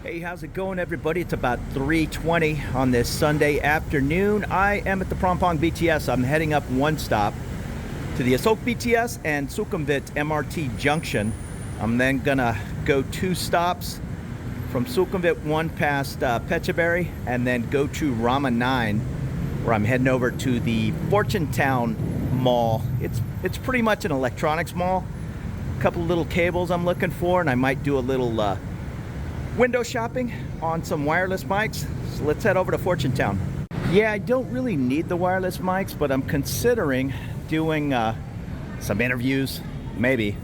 Hey, how's it going, everybody? It's about 3:20 on this Sunday afternoon. I am at the Prompong BTS. I'm heading up one stop to the Asok BTS and Sukhumvit MRT junction. I'm then gonna go two stops from Sukhumvit, one past Phetchaburi, and then go to Rama 9, where I'm heading over to the Fortune Town Mall. It's pretty much an electronics mall. A couple little cables I'm looking for, and I might do a little window shopping on some wireless mics. So let's head over to Fortune Town. Yeah, I don't really need the wireless mics, but I'm considering doing some interviews, maybe.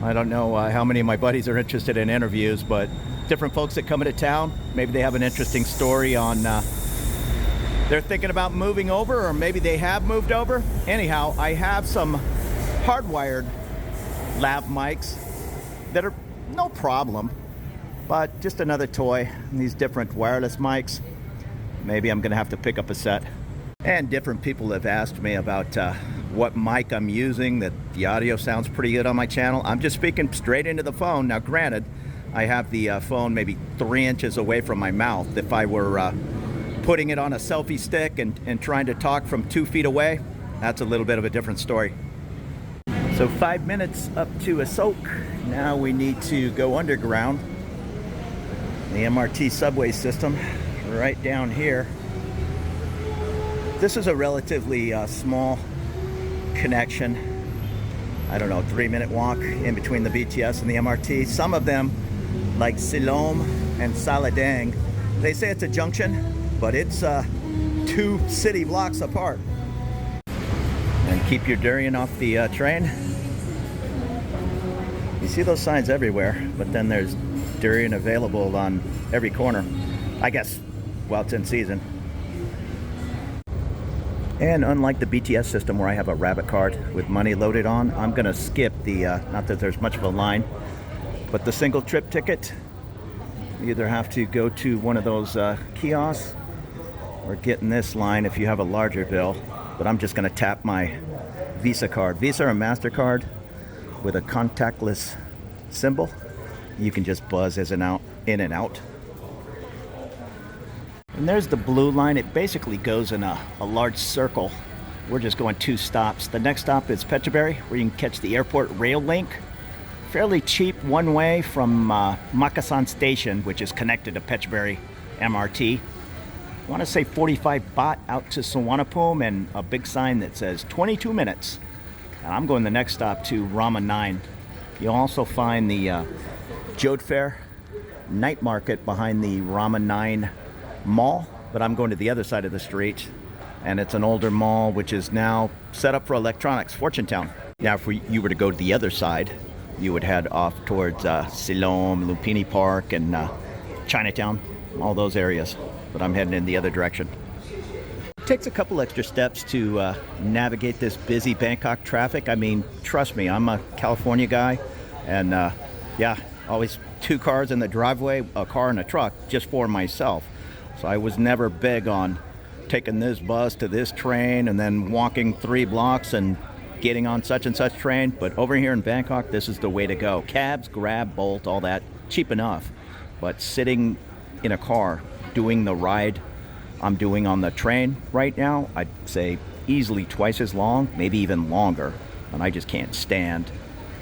I don't know how many of my buddies are interested in interviews, but different folks that come into town, maybe they have an interesting story on they're thinking about moving over, or maybe they have moved over. Anyhow, I have some hardwired lav mics that are no problem, but just another toy. These different wireless mics, maybe I'm gonna have to pick up a set. And different people have asked me about what mic I'm using, that the audio sounds pretty good on my channel. I'm just speaking straight into the phone. Now granted, I have the phone maybe 3 inches away from my mouth. If I were putting it on a selfie stick and trying to talk from 2 feet away, that's a little bit of a different story. So 5 minutes up to Asok. Now we need to go underground. The MRT subway system right down here. This is a relatively small connection. I don't know, 3-minute walk in between the BTS and the MRT. Some of them, like Silom and Saladang, they say it's a junction, but it's 2 city blocks apart. And keep your durian off the train. You see those signs everywhere, but then there's durian available on every corner, I guess, while it's in season. And unlike the BTS system where I have a rabbit card with money loaded on, I'm gonna skip the, not that there's much of a line, but the single trip ticket. You either have to go to one of those kiosks or get in this line if you have a larger bill. But I'm just gonna tap my Visa card. Visa or MasterCard with a contactless symbol. You can just buzz in and out. And there's the blue line. It basically goes in a large circle. We're just going 2 stops. The next stop is Phetchaburi, where you can catch the airport rail link. Fairly cheap one way from Makasan Station, which is connected to Phetchaburi MRT. I want to say 45 baht out to Suvarnabhumi, and a big sign that says 22 minutes. And I'm going the next stop to Rama 9. You'll also find the Jode Fair night market behind the Rama 9 mall, but I'm going to the other side of the street, and it's an older mall which is now set up for electronics, Fortune Town. Now if you were to go to the other side, you would head off towards Silom, Lumpini Park, and Chinatown, all those areas, but I'm heading in the other direction. It takes a couple extra steps to navigate this busy Bangkok traffic. I mean, trust me, I'm a California guy, and yeah, always 2 cars in the driveway, a car and a truck, just for myself. So I was never big on taking this bus to this train and then walking 3 blocks and getting on such and such train. But over here in Bangkok, this is the way to go. Cabs, Grab, Bolt, all that, cheap enough. But sitting in a car, doing the ride I'm doing on the train right now, I'd say easily twice as long, maybe even longer. And I just can't stand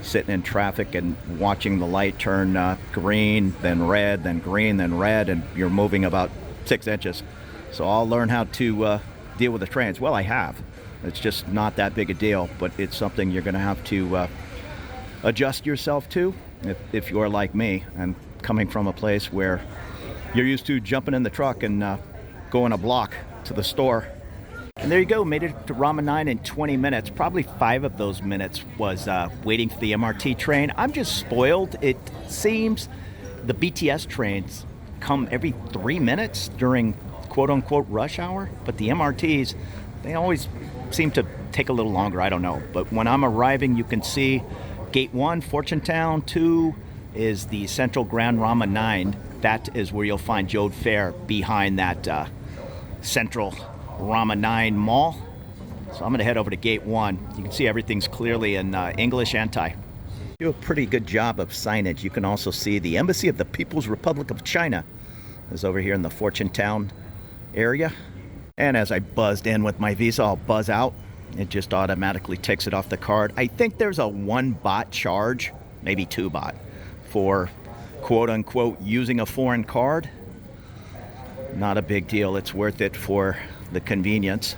sitting in traffic and watching the light turn green, then red, then green, then red, and you're moving about 6 inches. So I'll learn how to deal with the trains. Well, I have. It's just not that big a deal, but it's something you're going to have to adjust yourself to if you're like me and coming from a place where you're used to jumping in the truck and going a block to the store. And there you go, made it to Rama 9 in 20 minutes. Probably 5 of those minutes was waiting for the MRT train. I'm just spoiled. It seems the BTS trains come every 3 minutes during quote-unquote rush hour, but the MRTs, they always seem to take a little longer. I don't know, but when I'm arriving, you can see Gate 1, Fortune Town. 2 is the Central Grand Rama 9. That is where you'll find Jode Fair, behind that Central Rama 9 mall. So I'm going to head over to Gate 1. You can see everything's clearly in English and Thai. Do a pretty good job of signage. You can also see the Embassy of the People's Republic of China is over here in the Fortune Town area. And as I buzzed in with my Visa, I'll buzz out. It just automatically takes it off the card. I think there's a 1 baht charge, maybe 2 baht, for quote unquote using a foreign card. Not a big deal. It's worth it for the convenience.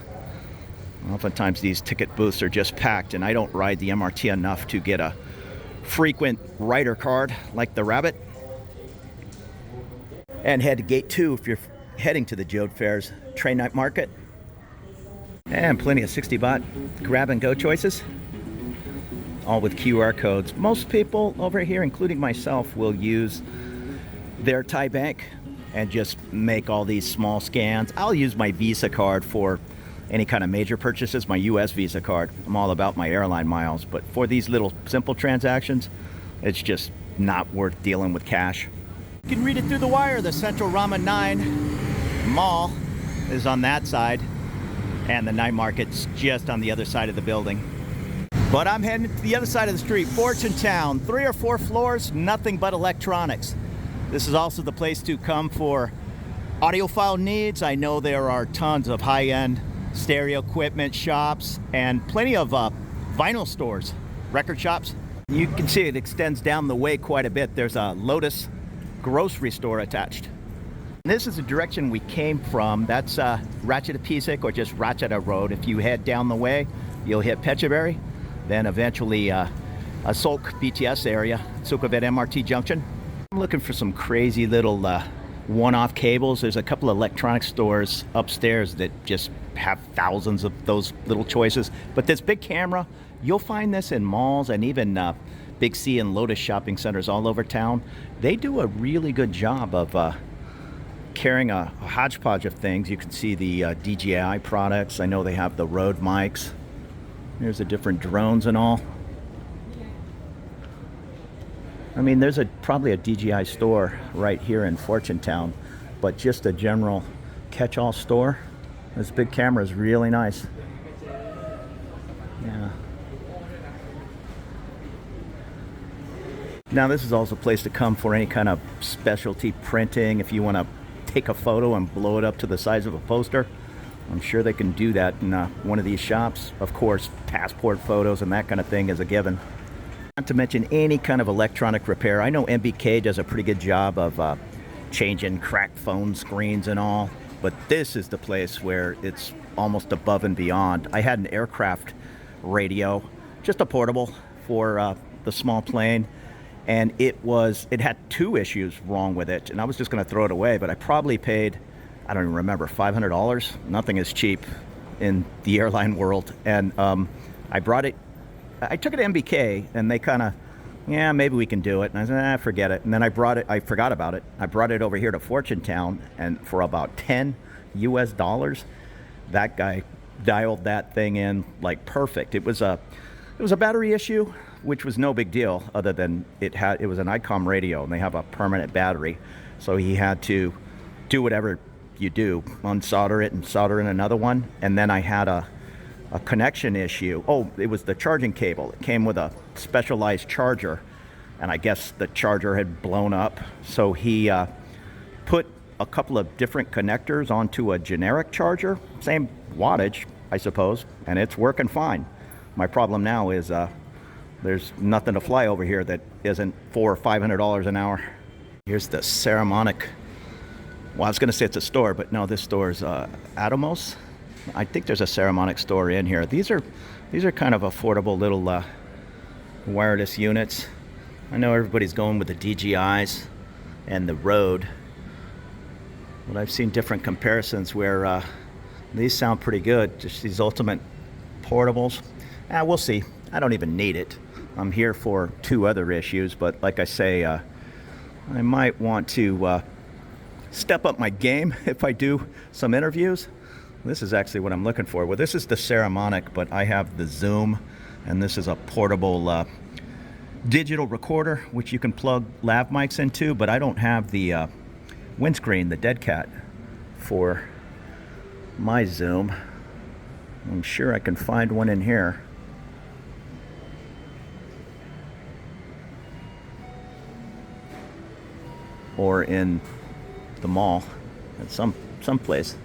Oftentimes these ticket booths are just packed, and I don't ride the MRT enough to get a frequent rider card like the Rabbit. And head to gate 2 if you're heading to the Jode Fair's train night market. And plenty of 60 baht grab and go choices, all with QR codes. Most people over here, including myself, will use their Thai bank and just make all these small scans. I'll use my Visa card for any kind of major purchases, my US Visa card. I'm all about my airline miles, but for these little simple transactions, it's just not worth dealing with cash. You can read it through the wire. The Central Ramen 9 Mall is on that side, and the night market's just on the other side of the building. But I'm heading to the other side of the street, Fortune Town. 3 or 4 floors, nothing but electronics. This is also the place to come for audiophile needs. I know there are tons of high-end stereo equipment shops and plenty of vinyl stores, record shops. You can see it extends down the way quite a bit. There's a Lotus grocery store attached. This is the direction we came from. That's Ratchathapisic, or just Ratchata Road. If you head down the way, you'll hit Phetchaburi, then eventually Asolk BTS area, Sukhumvit MRT Junction. I'm looking for some crazy little one-off cables. There's a couple of electronic stores upstairs that just have thousands of those little choices. But this big camera, you'll find this in malls and even Big C and Lotus shopping centers all over town. They do a really good job of carrying a hodgepodge of things. You can see the DJI products. I know they have the Rode mics. There's the different drones and all. I mean, there's probably a DJI store right here in Fortune Town, but just a general catch-all store. This big camera is really nice. Yeah. Now this is also a place to come for any kind of specialty printing. If you want to take a photo and blow it up to the size of a poster, I'm sure they can do that in one of these shops. Of course, passport photos and that kind of thing is a given. Not to mention any kind of electronic repair. I know MBK does a pretty good job of changing cracked phone screens and all, but this is the place where it's almost above and beyond. I had an aircraft radio, just a portable for the small plane, and it had 2 issues wrong with it, and I was just going to throw it away, but I probably paid, I don't even remember, $500. Nothing is cheap in the airline world, and I took it to MBK, and they kind of, yeah, maybe we can do it. And I said, forget it. And then I forgot about it. I brought it over here to Fortune Town, and for about $10 US, that guy dialed that thing in like perfect. It was a battery issue, which was no big deal, other than it was an ICOM radio, and they have a permanent battery. So he had to do whatever you do, unsolder it and solder in another one. And then I had a connection issue. Oh, it was the charging cable. It came with a specialized charger, and I guess the charger had blown up. So he put a couple of different connectors onto a generic charger, same wattage, I suppose, and it's working fine. My problem now is there's nothing to fly over here that isn't $400 or $500 an hour. Here's the Saramonic. Well, I was going to say it's a store, but no, this store is Atomos. I think there's a Saramonic store in here. These are kind of affordable little wireless units. I know everybody's going with the DJIs and the Rode, but I've seen different comparisons where these sound pretty good. Just these ultimate portables. We'll see. I don't even need it. I'm here for 2 other issues, but like I say, I might want to step up my game if I do some interviews. This is actually what I'm looking for. Well, this is the Saramonic, but I have the Zoom, and this is a portable digital recorder, which you can plug lav mics into, but I don't have the windscreen, the dead cat, for my Zoom. I'm sure I can find one in here. or in the mall at some place.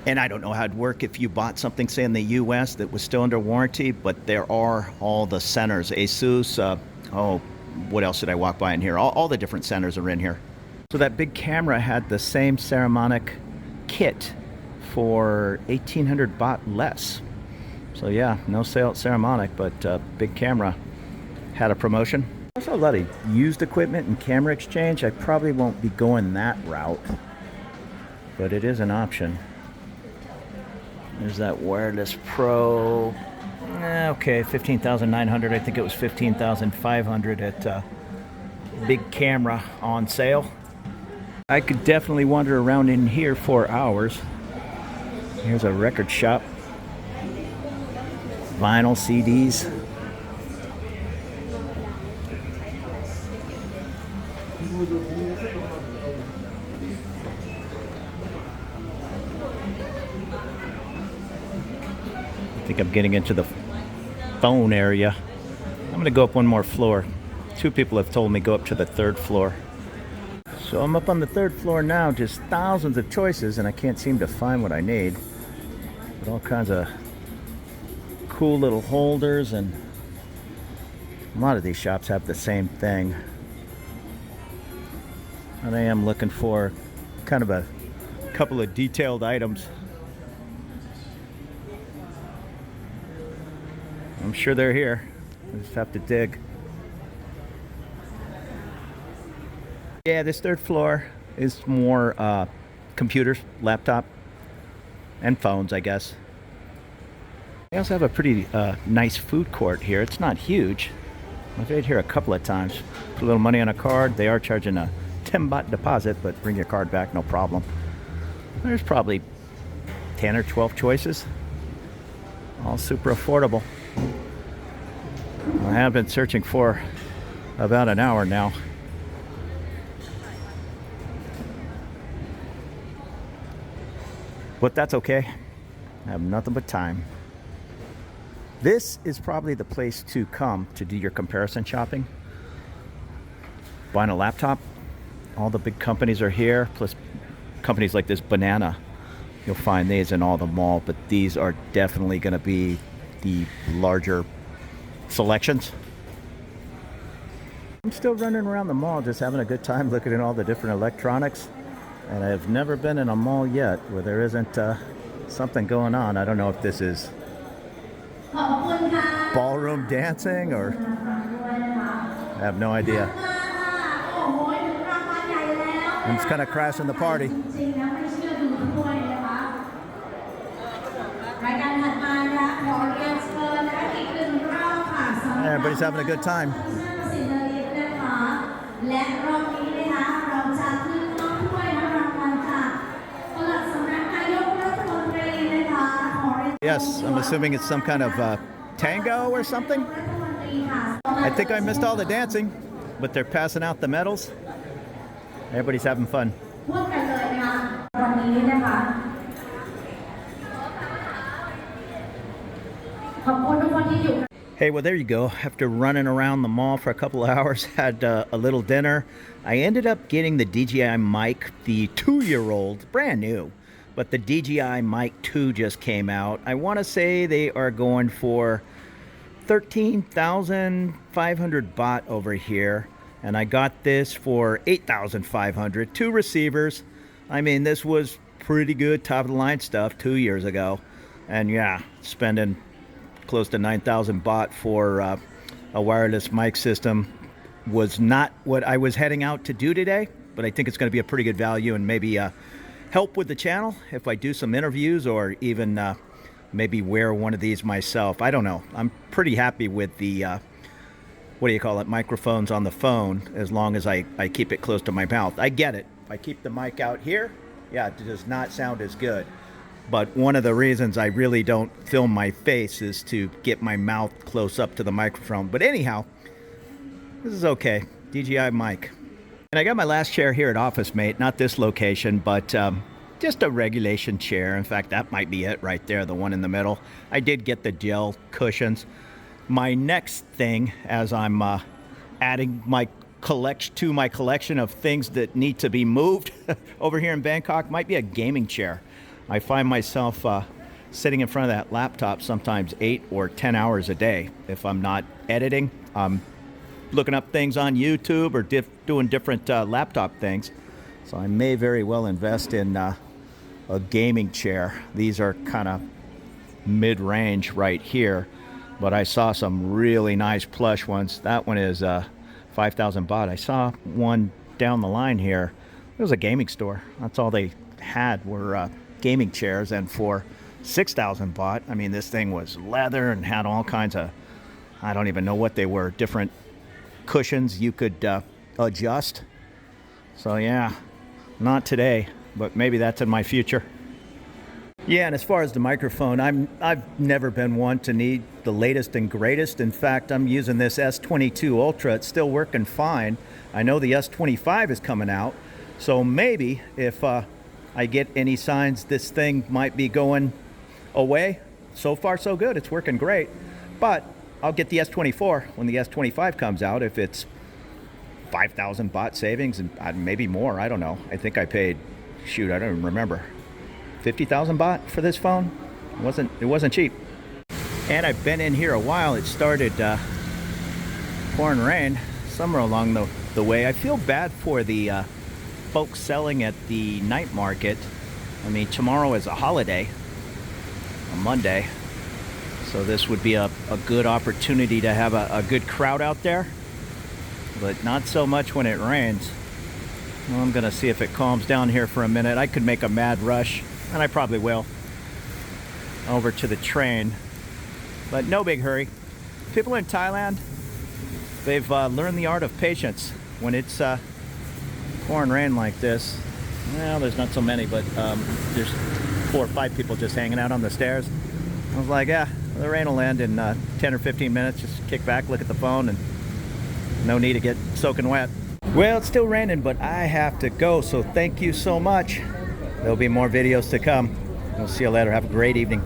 And I don't know how it'd work if you bought something, say, in the U.S. that was still under warranty, but there are all the centers. Asus, what else did I walk by in here? All the different centers are in here. So that big camera had the same Ceramic kit for 1,800 baht less. So yeah, no sale at Ceramic, but big camera had a promotion. Also a lot of used equipment and camera exchange. I probably won't be going that route, but it is an option. There's that Wireless Pro. Okay, 15,900. I think it was 15,500 at big camera on sale. I could definitely wander around in here for hours. Here's a record shop. Vinyl CDs. I think I'm getting into the phone area. I'm going to go up one more floor. 2 people have told me go up to the 3rd floor. So I'm up on the 3rd floor now, just thousands of choices, and I can't seem to find what I need. But all kinds of cool little holders, and a lot of these shops have the same thing. And I am looking for kind of a couple of detailed items. I'm sure they're here. I just have to dig. Yeah, this 3rd floor is more computers, laptop, and phones, I guess. They also have a pretty nice food court here. It's not huge. I've ate here a couple of times. Put a little money on a card. They are charging a 10 baht deposit, but bring your card back, no problem. There's probably 10 or 12 choices. All super affordable. I have been searching for about an hour now. But that's okay. I have nothing but time. This is probably the place to come to do your comparison shopping. Buying a laptop, all the big companies are here, plus companies like this Banana. You'll find these in all the mall, but these are definitely going to be the larger selections. I'm still running around the mall just having a good time looking at all the different electronics, and I've never been in a mall yet where there isn't something going on. I don't know if this is ballroom dancing or I have no idea. I'm just kind of crashing the party. Everybody's having a good time. Yes, I'm assuming it's some kind of tango or something. I think I missed all the dancing, but they're passing out the medals. Everybody's having fun. Hey, well, there you go. After running around the mall for a couple of hours, had a little dinner. I ended up getting the DJI mic, the 2-year-old, brand new. But the DJI Mic 2 just came out. I want to say they are going for 13,500 baht over here. And I got this for 8,500. 2 receivers. I mean, this was pretty good, top of the line stuff 2 years ago. And yeah, spending close to 9,000 baht for a wireless mic system was not what I was heading out to do today. But I think it's going to be a pretty good value and maybe help with the channel if I do some interviews or even maybe wear one of these myself. I don't know. I'm pretty happy with the what do you call it, microphones on the phone, as long as I keep it close to my mouth. I get it. If I keep the mic out here, yeah, it does not sound as good. But one of the reasons I really don't film my face is to get my mouth close up to the microphone. But anyhow, this is okay. DJI mic. And I got my last chair here at Office Mate, not this location, but just a regulation chair. In fact, that might be it right there, the one in the middle. I did get the gel cushions. My next thing, as I'm adding my collection of things that need to be moved over here in Bangkok might be a gaming chair. I find myself sitting in front of that laptop sometimes 8 or 10 hours a day. If I'm not editing, I'm looking up things on YouTube or doing different laptop things. So I may very well invest in a gaming chair. These are kind of mid-range right here, but I saw some really nice plush ones. That one is 5,000 baht. I saw one down the line here. It was a gaming store. That's all they had were gaming chairs, and for 6,000 baht, I mean, this thing was leather and had all kinds of, I don't even know what they were, different cushions you could adjust. So yeah, not today, but maybe that's in my future. Yeah, and as far as the microphone, I've never been one to need the latest and greatest. In fact, I'm using this S22 Ultra. It's still working fine. I know the S25 is coming out, so maybe if I get any signs this thing might be going away, so far so good. It's working great. But I'll get the S24 when the S25 comes out if it's 5,000 baht savings and maybe more. I don't know. I think I paid, shoot, I don't even remember, 50,000 baht for this phone. It wasn't cheap. And I've been in here a while. It started pouring rain somewhere along the way. I feel bad for the folks selling at the night market. I mean, tomorrow is a holiday, a Monday, so this would be a good opportunity to have a good crowd out there, but not so much when it rains. Well, I'm gonna see if it calms down here for a minute. I could make a mad rush, and I probably will, over to the train, but no big hurry. People in Thailand, they've learned the art of patience. When it's pouring rain like this, well, there's not so many, but there's 4 or 5 people just hanging out on the stairs. I was like, yeah, the rain will end in 10 or 15 minutes. Just kick back, look at the phone, and no need to get soaking wet. Well, it's still raining, but I have to go, so thank you so much. There'll be more videos to come. I'll see you later. Have a great evening.